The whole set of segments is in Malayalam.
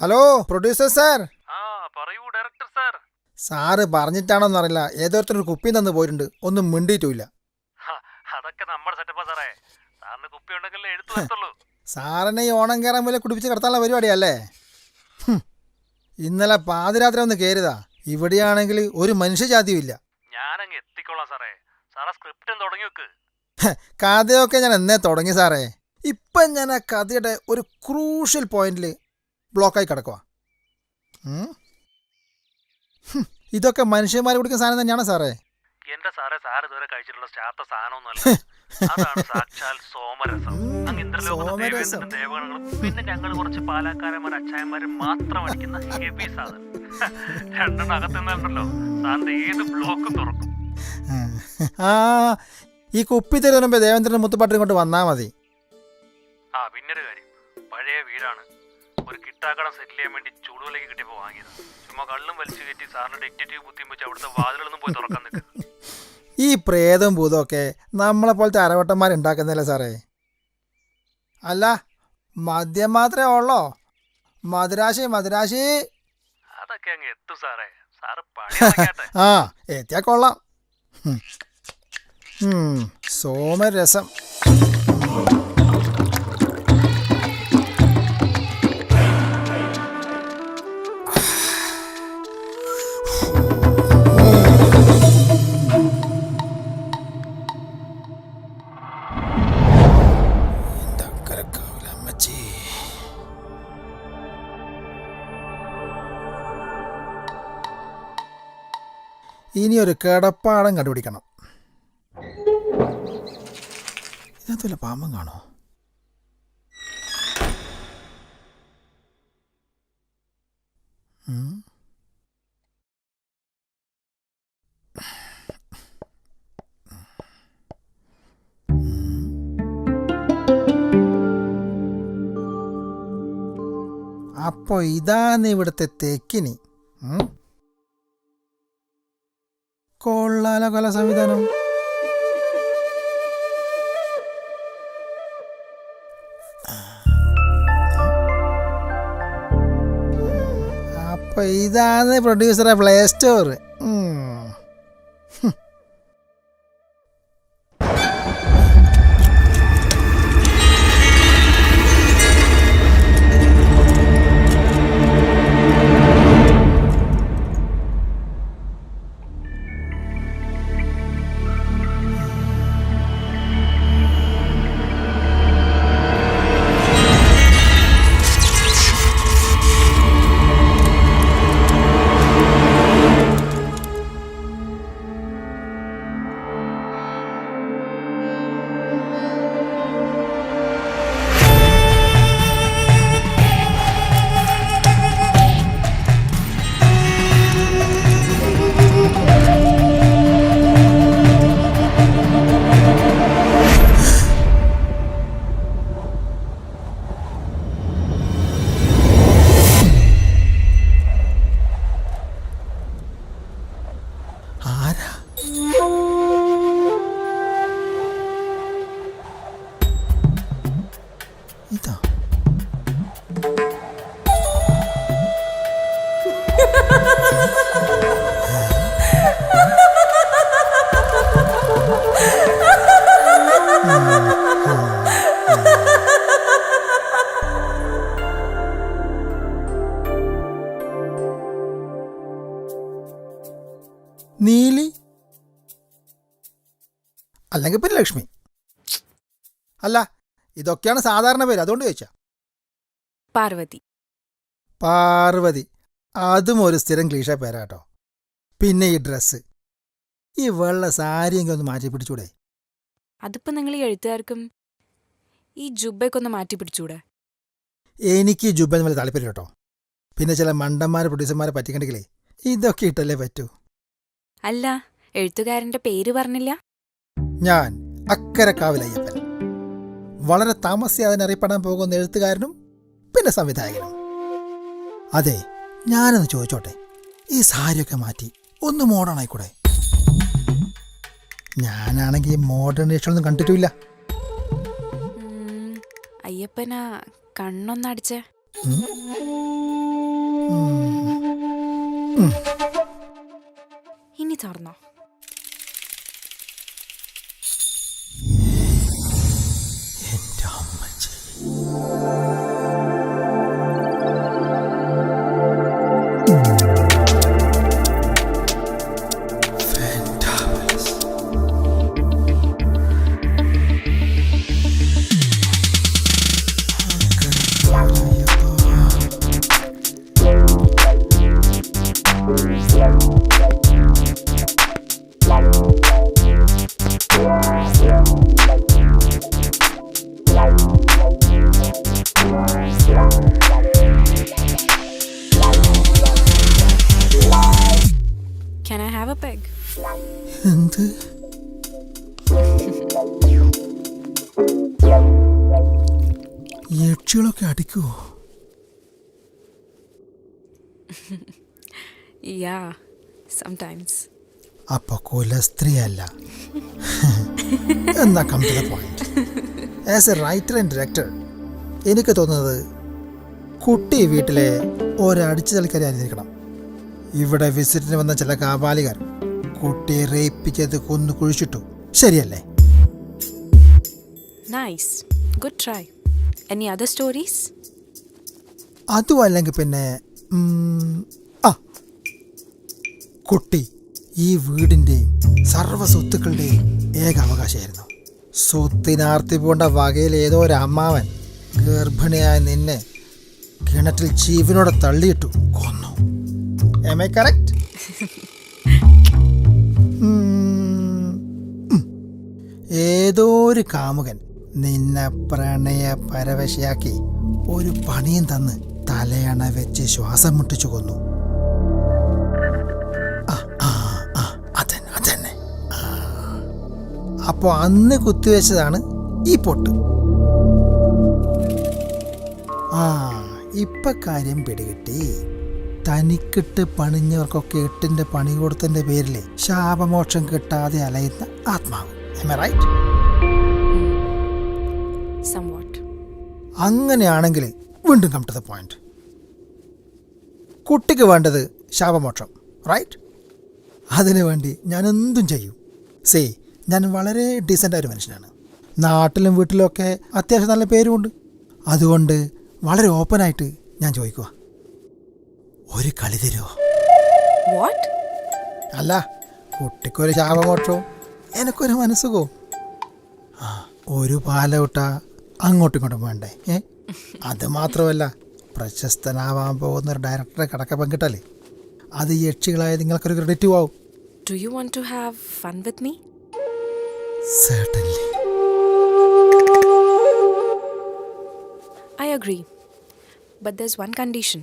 Hello producer sir. പറയൂ ഡയറക്ടർ സാർ. സാറ് പറഞ്ഞിട്ടാണോന്ന് അറിയില്ല, ഏതോരുത്തൊരു കുപ്പി തന്നു പോയിട്ടുണ്ട്, ഒന്നും മിണ്ടിയിട്ടില്ല. അതൊക്കെ നമ്മുടെ സെറ്റപ്പാ സാറേ. സാറിന് കുപ്പി ഉണ്ടെങ്കിൽ എഴുത്തു വരത്തുള്ളൂ. സാറിനെ ഈ ഓണം കയറാൻ പോലെ കുടിപ്പിച്ച് കിടത്താനുള്ള പരിപാടിയല്ലേ? ഇന്നലെ പാതിരാത്രി ഒന്ന് കയറിയതാ. ഇവിടെയാണെങ്കിൽ ഒരു മനുഷ്യജാതിയും ഇല്ല. ഞാനങ്ങ് എത്തിക്കോളാം സാറേ. സാറെ സ്ക്രിപ്റ്റും തുടങ്ങി വെക്ക്. കഥയൊക്കെ ഞാൻ എന്നേ തുടങ്ങി സാറേ. ഇപ്പം ഞാൻ ആ കഥയുടെ ഒരു ക്രൂഷ്യൽ പോയിന്റിൽ ബ്ലോക്കായി കിടക്കുക. ഇതൊക്കെ മനുഷ്യന്മാരെ കുടിക്കുന്ന സാധനം തന്നെയാണ് സാറേ. എന്റെ സാറേ, സാർ ഇതുവരെ കഴിച്ചിട്ടുള്ള സ്റ്റാർത്ത സാധനമൊന്നുമല്ല. അതാണ് സാക്ഷാൽ സോമരസം. അങ്ങ് ഇന്ദ്രലോകത്തെ ദേവഗണങ്ങളും പിന്നെ ഞങ്ങൾ കുറച്ച് പാലാക്കാരന്മാർ അച്ചായന്മാരും മാത്രം അടിക്കുന്ന ഹെവി സാധനം. രണ്ടെണ്ണം അകത്തുണ്ടല്ലോ, സാറിന്റെ ഏത് ബ്ലോക്കും തുറക്കും. ഈ കുപ്പി തരുന്ന മുമ്പേ ദേവേന്ദ്രൻ മുത്തുപാട്ടിനെ കൊണ്ട് വന്നാൽ മതി. പിന്നൊരു കാര്യം, പഴയ വീടാണ്. ഒരു കിട്ടാക്കട സെറ്റിൽ ചെയ്യാൻ വേണ്ടി ചൂടുവിലേക്ക് കിട്ടിയപ്പോൾ വാങ്ങിയത്. ചുമ്മാ കള്ളും വലിച്ചു കയറ്റി സാറിന് ഡിക്റ്റേറ്റീവ് കുത്തിയും വെച്ച് അവിടുത്തെ വാതിലൊന്നും പോയി തുറക്കാൻ നിൽക്കുക. ഈ പ്രേതവും ഭൂതമൊക്കെ നമ്മളെ പോലത്തെ അരവട്ടന്മാരുണ്ടാക്കുന്നില്ല സാറേ. അല്ല, മദ്യം മാത്രമേ ഉള്ളോ? മധുരാശി മധുരാശി അതൊക്കെ അങ്ങ് എത്തും സാറേ. സാറ് പണി എത്തിയാ കൊള്ളാം. സോമരസം. ഇനി ഒരു കിടപ്പാടം കണ്ടുപിടിക്കണം. ഇതിനകത്തല്ല പാമ്പം കാണോ? അപ്പൊ ഇതാണ് ഇവിടുത്തെ തെക്കിനി. കൊള്ളാലോ കലാ സംവിധാനം. അപ്പൊ ഇതാണ് പ്രൊഡ്യൂസറെ പ്ലേ സ്റ്റോർ. ഇതാ നീലി അല്ലെങ്കിൽ പിന്നെ ലക്ഷ്മി. അല്ല, ഇതൊക്കെയാണ് സാധാരണ പേര്, അതുകൊണ്ട് ചോദിച്ചാ. പാർവതി. പാർവതി, അതും ഒരു സ്ഥിരം ക്ലീഷ പേരാട്ടോ. പിന്നെ ഈ ഡ്രസ്സ്, ഈ വെള്ള സാരിയെങ്കിൽ ഒന്ന് മാറ്റി പിടിച്ചൂടെ? അതിപ്പോ നിങ്ങൾ എഴുത്തുകാർക്കും ഈ ജുബയ്ക്കൊന്ന് മാറ്റി പിടിച്ചൂടെ? എനിക്ക് ഈ ജുബൻ വലിയ താല്പര്യം കേട്ടോ. പിന്നെ ചില മണ്ടന്മാരെ പ്രൊഡ്യൂസർമാരെ പറ്റിക്കണ്ടെങ്കിലേ ഇതൊക്കെ ഇട്ടല്ലേ പറ്റൂ. അല്ല, എഴുത്തുകാരന്റെ പേര് പറഞ്ഞില്ല. ഞാൻ അക്കരക്കാവിലയ്യപ്പൻ. വളരെ താമസിയാതെ അറിയപ്പെടാൻ പോകുന്ന എഴുത്തുകാരനും പിന്നെ സംവിധായകനും. അതെ, ഞാനൊന്ന് ചോദിച്ചോട്ടെ, ഈ സാരിയൊക്കെ മാറ്റി ഒന്ന് മോഡേൺ ആയിക്കൂടെ? ഞാനാണെങ്കിൽ മോഡേൺ ഇഷ്ടമൊന്നും കണ്ടിട്ടില്ല. അയ്യപ്പനാ കണ്ണൊന്നടിച്ചേ. ഇനി തുറന്നോ. എൻ്റെ അമ്മച്ചി. Fantabulous. Can I have a peg? എന്ത്? യക്ഷികളൊക്കെ അടിക്കുവോ? Yeah, sometimes. അപ്പൊ കുലസ്ത്രീയല്ല. എന്നാ come to the point. As a writer and director എനിക്ക് തോന്നുന്നത് കുട്ടി വീട്ടിലെ ഒരടിച്ചു തളിക്കാരി ആയിരിക്കണം. ഇവിടെ വിസിറ്റിന് വന്ന ചില കാപാലികർ കുട്ടിയെ റേപ്പ് ചെയ്ത് കൊന്നു കുഴിച്ചിട്ടു. ശരിയല്ലേ? Nice. Good try. Any other stories? അതും അല്ലെങ്കിൽ പിന്നെ കുട്ടി ഈ വീടിൻ്റെയും സർവ്വ സ്വത്തുക്കളുടെയും ഏക അവകാശമായിരുന്നു. സ്വത്തിനാർത്തി പൂണ്ട വകയിൽ ഏതോ ഒരു അമ്മാവൻ ഗർഭിണിയായ നിന്നെ കിണറ്റിൽ ജീവനോടെ തള്ളിയിട്ടു കൊന്നു. Am I correct? ഏതോ ഒരു കാമുകൻ നിന്നെ പ്രണയ പരവശയാക്കി ഒരു പണിയും തന്ന് തലയണ വെച്ച് ശ്വാസം മുട്ടിച്ചു കൊന്നു. അതന്നെ. അപ്പൊ അന്ന് കുത്തിവെച്ചതാണ് ഈ പൊട്ട്. ഇപ്പൊ കാര്യം പിടികിട്ടി. തനിക്കിട്ട് പണിഞ്ഞവർക്കൊക്കെ എട്ടിന്റെ പണി കൊടുത്തതിന്റെ പേരിൽ ശാപമോക്ഷം കിട്ടാതെ അലയുന്ന ആത്മാവ്. Am I right? Somewhat. അങ്ങനെയാണെങ്കിൽ വീണ്ടും കം ടു ദ പോയിന്റ്. കുട്ടിക്ക് വേണ്ടത് ശാപമോക്ഷം, റൈറ്റ്? അതിനു വേണ്ടി ഞാൻ എന്തും ചെയ്യും. ഞാൻ വളരെ ഡീസൻ്റ് ആയൊരു മനുഷ്യനാണ്. നാട്ടിലും വീട്ടിലുമൊക്കെ അത്യാവശ്യം നല്ല പേരുമുണ്ട്. അതുകൊണ്ട് വളരെ ഓപ്പണായിട്ട് ഞാൻ ചോദിക്കുക, ഒരു കളി തരുമോ? What? അല്ല, കുട്ടിക്കൊരു ശാപമോക്ഷവും എനിക്കൊരു മനസ്സുഖവും. ഒരു പാലവിട്ട അങ്ങോട്ടും ഇങ്ങോട്ടും വേണ്ടേ? അത് മാത്രമല്ല, പ്രശസ്തനാവാൻ പോകുന്ന ഒരു ഡയറക്ടറെ കടക്ക പങ്കിട്ടല്ലേ, അത് യക്ഷികളായ നിങ്ങൾക്കൊരു ക്രെഡിറ്റും ആവും. Do you want to have fun with me? Certainly. I agree. But there's one condition.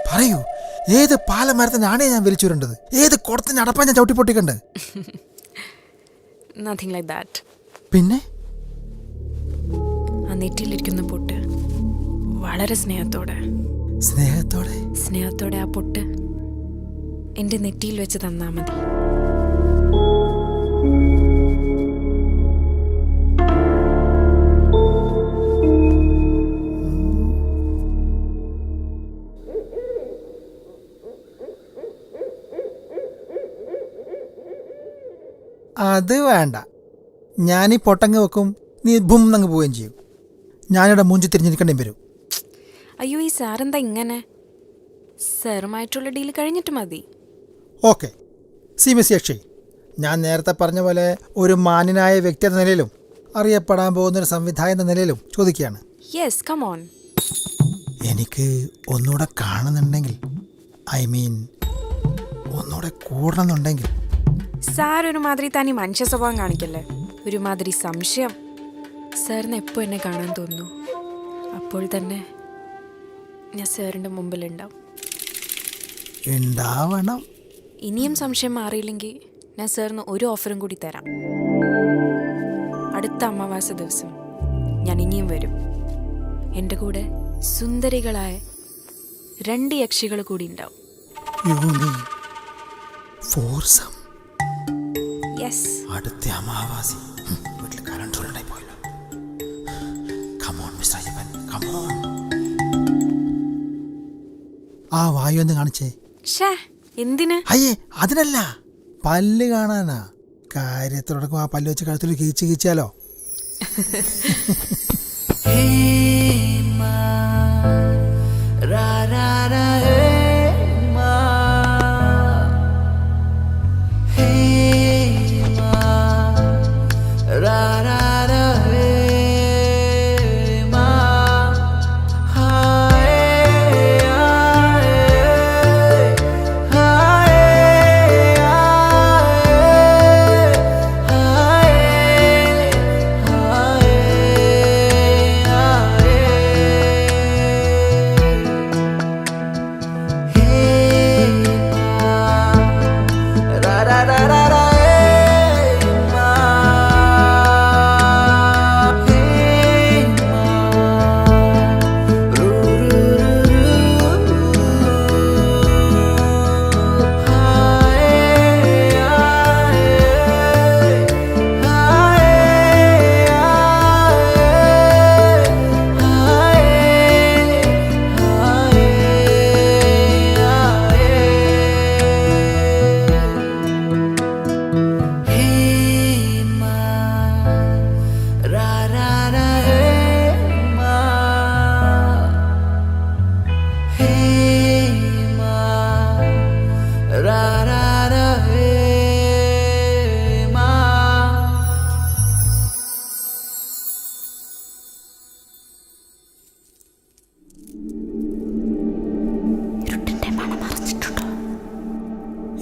പറയൂ, ഏത് പാലമരത്തിനാണേ ഞാൻ വലിച്ചുരുണ്ടത്? ഏത് കുടത്തിന് അടപ്പാൻ ഞാൻ ചവിട്ടി പൊട്ടിക്കണ്ട്? Nothing like that. പിന്നെ ആ നെറ്റിയിലിരിക്കുന്ന പൊട്ട് വളരെ സ്നേഹത്തോടെ ആ പൊട്ട് എൻ്റെ നെറ്റിയിൽ വെച്ച് തന്നാ മതി. അത് വേണ്ട. ഞാനീ പൊട്ടങ്ങ് വെക്കും, നീ ഭൂം എന്നങ്ങ് പോവുകയും ചെയ്യും. ഞാനിവിടെ മൂഞ്ചി തിരിഞ്ഞിരിക്കേണ്ടി വരും. അയ്യോ, ഈ സാറെന്താ ഇങ്ങനെ? സാറുമായിട്ടുള്ള ഡീൽ കഴിഞ്ഞിട്ട് മതി. ഓക്കെ, മിസ് യക്ഷി, ഞാൻ നേരത്തെ പറഞ്ഞ പോലെ ഒരു മാന്യനായ വ്യക്തി എന്ന നിലയിലും അറിയപ്പെടാൻ പോകുന്നൊരു സംവിധായകൻ എന്ന നിലയിലും ചോദിക്കുകയാണ്. Yes, come on. എനിക്ക് ഒന്നുകൂടെ കാണുന്നുണ്ടെങ്കിൽ, ഒന്നുകൂടെ കൂടണമെന്നുണ്ടെങ്കിൽ. സാർ ഒരുമാതിരി തനി മനുഷ്യ സ്വഭാവം കാണിക്കല്ലേ, ഒരുമാതിരി സംശയം. സാറിന് എപ്പോൾ എന്നെ കാണാൻ തോന്നുന്നു അപ്പോൾ തന്നെ ഞാൻ സാറിൻ്റെ മുമ്പിലുണ്ടാവും. ഉണ്ടാവണം. ഇനിയും സംശയം മാറിയില്ലെങ്കിൽ ഞാൻ സാറിന് ഒരു ഓഫറും കൂടി തരാം. അടുത്ത അമാവാസ ദിവസം ഞാൻ ഇനിയും വരും. എൻ്റെ കൂടെ സുന്ദരികളായ 2 യക്ഷികൾ കൂടി ഉണ്ടാവും. ഫോർസം യെസ്. അടുത്ത അമാവാസി വീട്ടിൽ കലണ്ടറുണ്ടായി പോയല്ലോ. Come on mister Ayyappan, come on. ആ വായു ഒന്ന് കാണിച്ചേ. ഷേ, എന്തിന്? അയ്യേ, അതിനല്ല, പല്ല് കാണാനാ. കാര്യത്തോടൊക്കെ ആ പല്ല് വെച്ച് കഴുത്തിൽ കീച്ച് കീച്ചാലോ.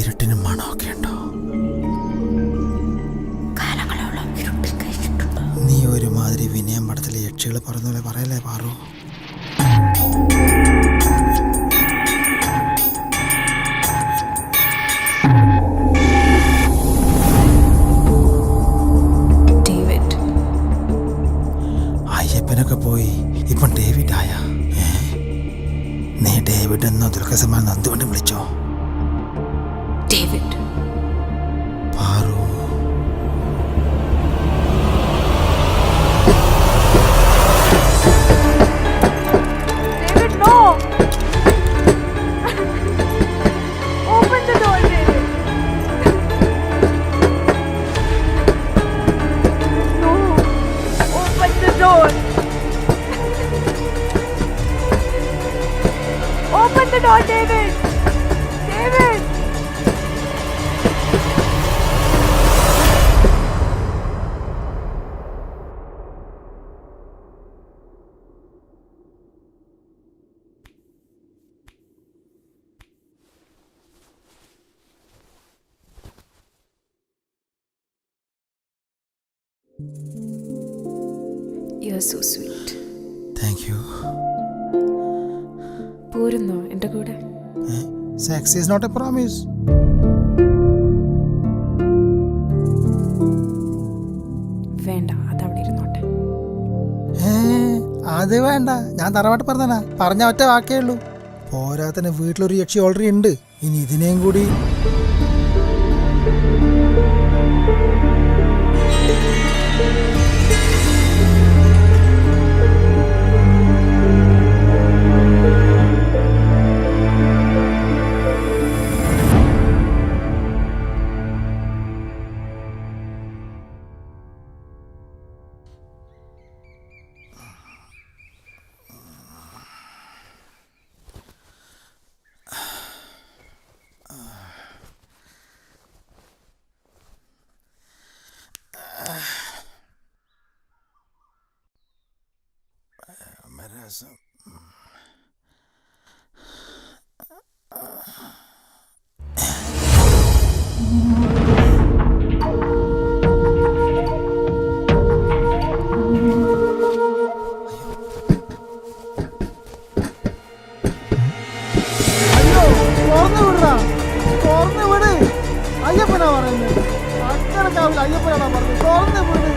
ഇരുട്ടിന് മണമൊക്കെ ഉണ്ടോ? നീ ഒരുമാതിരി വിനയം പടത്തിലെ യക്ഷികൾ പറഞ്ഞ പോലെ പറയല്ലേ പാറു. അയ്യപ്പനൊക്കെ പോയി ഇപ്പം ഡേവിഡ് ആയ. നീ ഡേവിഡ് എന്നോ ദുൽഖസമാൻ എന്തുകൊണ്ട് വിളിച്ചോ? David. Paru, David, no! Open the door, David. No. Open the door. Open the door, David. David. You are so sweet. Thank you. പോരുന്നോ എൻ്റെ കൂടെ? Sex is not a promise. വേണ്ട, അതവിടെ ഇരുന്നോട്ടെ. അത് വേണ്ട, ഞാൻ തറവാട്ട് പറഞ്ഞാ പറഞ്ഞ ഒറ്റ വാക്കേ ഉള്ളൂ. പോരാത്തന്നെ വീട്ടിലൊരു യക്ഷി ഓൾറെഡി ഉണ്ട്. ഇനി ഇതിനെയും കൂടി. രസം. പറയുന്നത്? അക്കരക്കാവിൽ അയ്യപ്പനാണോ പറഞ്ഞത്? തുറന്ന് വീട്